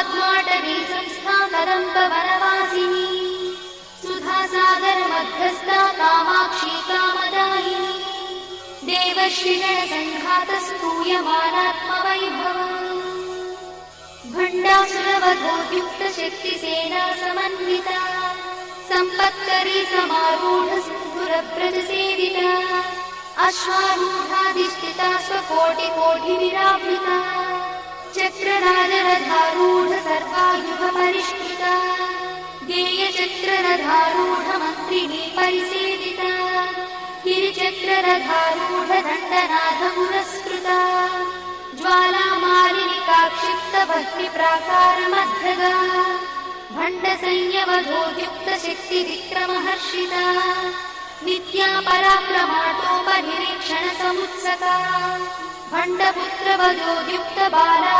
पद्माटवी संस्था कदम्ब वनवासिनी सुधासागर मध्यस्था कामाक्षी कामदायिनी देवश्रीगण संघात स्तूयमानात्मवैभव भण्डासुरवधोद्युक्त शक्तिसेना समन्विता संपत्करी समारूढ सिन्धुरव्रज सेविता अश्वारूढाधिष्ठिता स्वकोटिकोटिविरावृता चक्रराजरथारूढ सर्वायुध परिष्कृता गेयचक्ररथारूढ मन्त्रिणी परिसेविता गिरिचक्ररथारूढ दण्डनाथ पुरस्कृता ज्वालामालिनिकाक्षिप्त भक्तिप्राकारमध्यगा भण्डसंयवधोद्युक्त शक्तिविक्रमहर्षिता नित्या पराक्रमाटोपनिरीक्षण समुत्सका भण्डपुत्रवधोद्युक्त बाला